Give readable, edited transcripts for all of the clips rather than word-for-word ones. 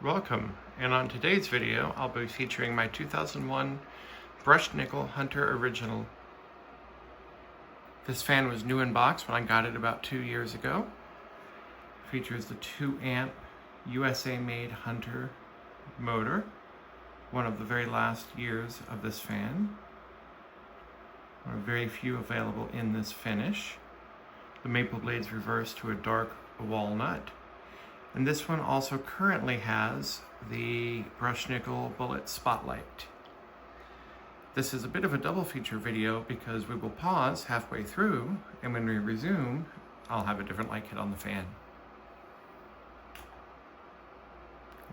Welcome, and on today's video I'll be featuring my 2001 brushed nickel Hunter Original. This fan was new in box when I got it about 2 years ago. It features the 2 amp USA made Hunter motor, one of the very last years of this fan. There are very few available in this finish. The maple blade's reversed to a dark walnut. And this one also currently has the brushed nickel bullet spotlight. This is a bit of a double feature video because we will pause halfway through, and when we resume, I'll have a different light kit on the fan.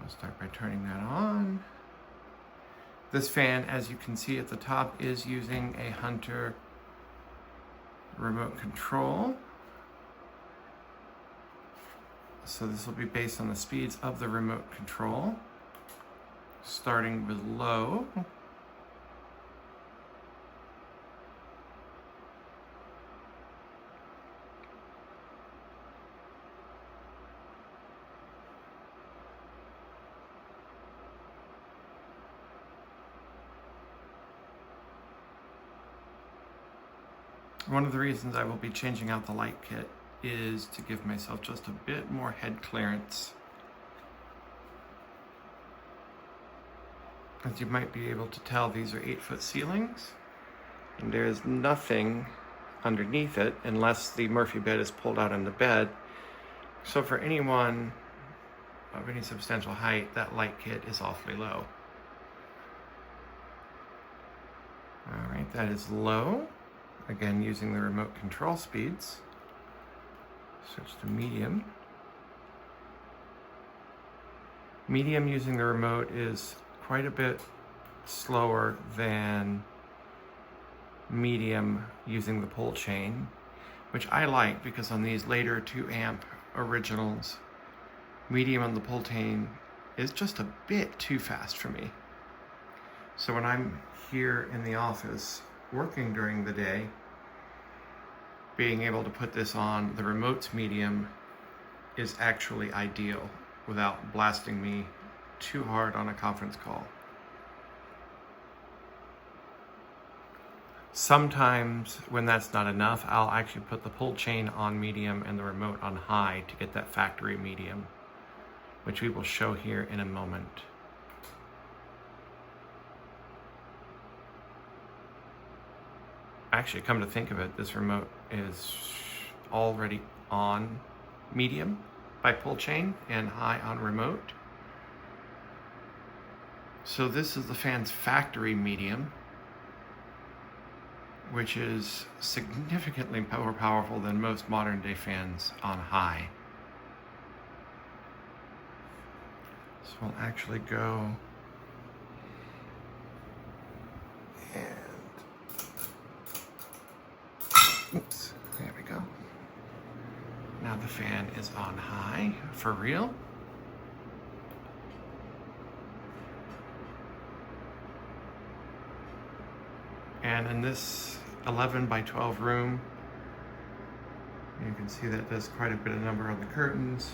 I'll start by turning that on. This fan, as you can see at the top, is using a Hunter remote control. So this will be based on the speeds of the remote control, starting with low. One of the reasons I will be changing out the light kit is to give myself just a bit more head clearance. As you might be able to tell, these are 8-foot ceilings, and there's nothing underneath it unless the Murphy bed is pulled out in the bed. So for anyone of any substantial height, that light kit is awfully low. All right, that is low. Again, using the remote control speeds. Switch to medium. Medium using the remote is quite a bit slower than medium using the pull chain, which I like because on these later 2 amp originals, medium on the pull chain is just a bit too fast for me. So when I'm here in the office working during the day, being able to put this on the remote's medium is actually ideal without blasting me too hard on a conference call. Sometimes when that's not enough, I'll actually put the pull chain on medium and the remote on high to get that factory medium, which we will show here in a moment. Actually, come to think of it, this remote is already on medium by pull chain and high on remote. So this is the fan's factory medium, which is significantly more powerful than most modern day fans on high. So we'll actually go and oops, there we go. Now the fan is on high for real. And in this 11 by 12 room, you can see that there's quite a bit of number on the curtains.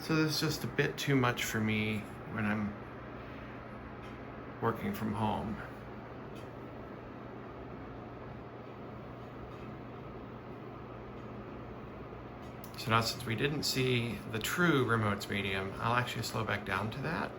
So this is just a bit too much for me when I'm working from home. So now, since we didn't see the true remote's medium, I'll actually slow back down to that.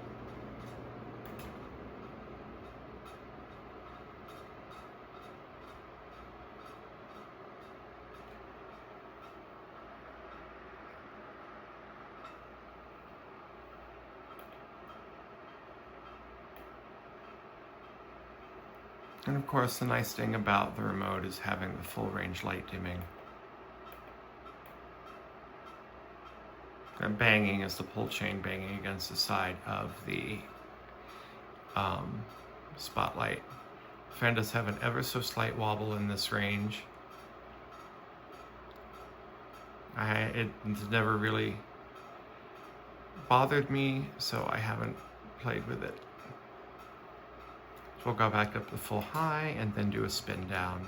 And of course, the nice thing about the remote is having the full range light dimming. And banging is the pull chain banging against the side of the spotlight. The fan does have an ever so slight wobble in this range. It's never really bothered me, so I haven't played with it. So we'll go back up to full high and then do a spin down.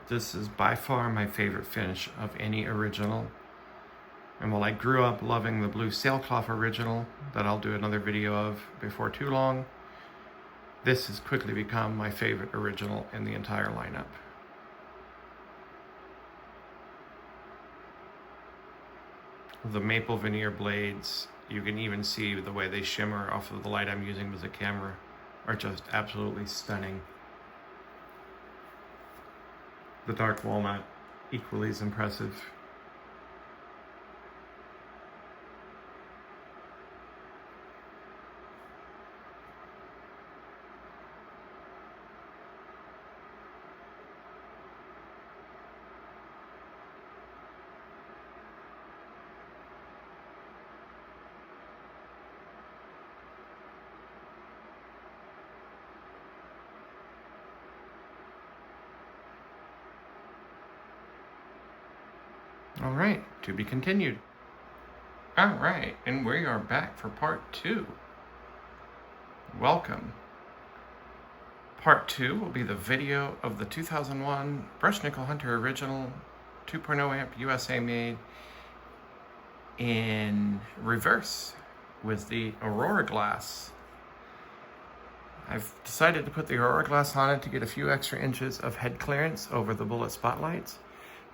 This is by far my favorite finish of any original. And while I grew up loving the blue sailcloth original that I'll do another video of before too long, this has quickly become my favorite original in the entire lineup. The maple veneer blades, you can even see the way they shimmer off of the light I'm using with the camera, are just absolutely stunning. The dark walnut, equally as impressive. All right, to be continued. All right, and we are back for part 2. Welcome. Part 2 will be the video of the 2001 Brushed Nickel Hunter Original 2.0 amp USA made in reverse with the Aurora glass. I've decided to put the Aurora glass on it to get a few extra inches of head clearance over the bullet spotlights,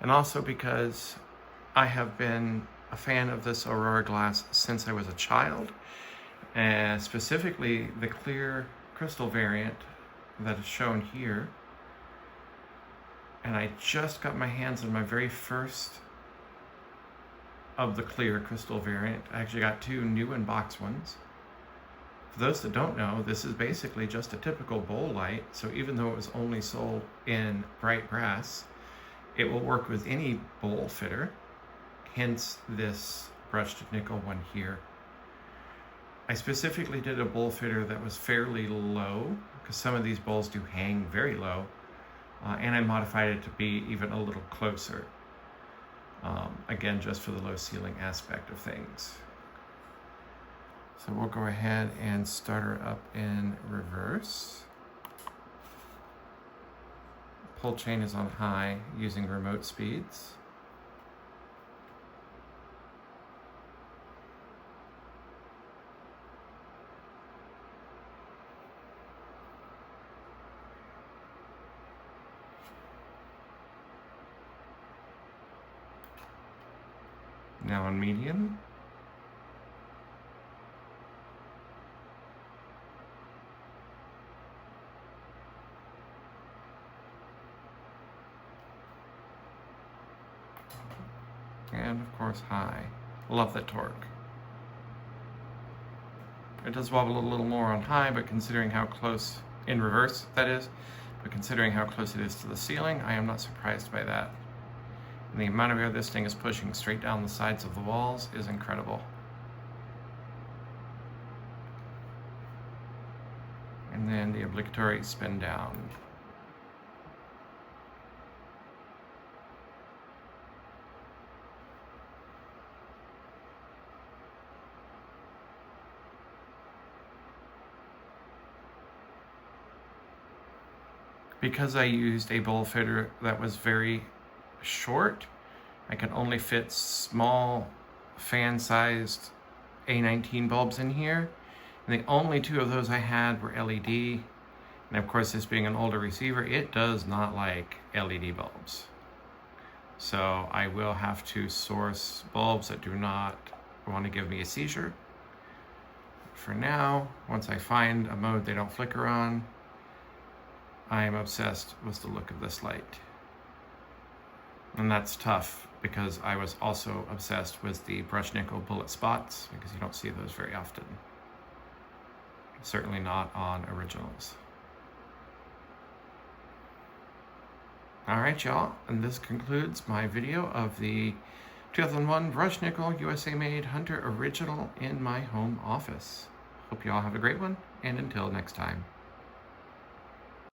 and also because I have been a fan of this Aurora glass since I was a child, and specifically the clear crystal variant that is shown here. And I just got my hands on my very first of the clear crystal variant. I actually got 2 new in-box ones. For those that don't know, this is basically just a typical bowl light, so even though it was only sold in bright brass, it will work with any bowl fitter. Hence this brushed nickel one here. I specifically did a bowl fitter that was fairly low, because some of these bowls do hang very low, and I modified it to be even a little closer. Again, just for the low ceiling aspect of things. So we'll go ahead and start her up in reverse. Pull chain is on high using remote speeds. Now on medium. And of course high. Love that torque. It does wobble a little more on high, but considering how close, in reverse that is, but considering how close it is to the ceiling, I am not surprised by that. And the amount of air this thing is pushing straight down the sides of the walls is incredible. And then the obligatory spin down. Because I used a bowl fitter that was very short, I could only fit small fan-sized A19 bulbs in here, and the only 2 of those I had were LED. And of course, this being an older receiver, it does not like LED bulbs. So I will have to source bulbs that do not want to give me a seizure. For now, once I find a mode they don't flicker on, I am obsessed with the look of this light. And that's tough because I was also obsessed with the brushed nickel bullet spots, because you don't see those very often. Certainly not on originals. All right, y'all, and this concludes my video of the 2001 brushed nickel USA made Hunter original in my home office. Hope you all have a great one, and until next time.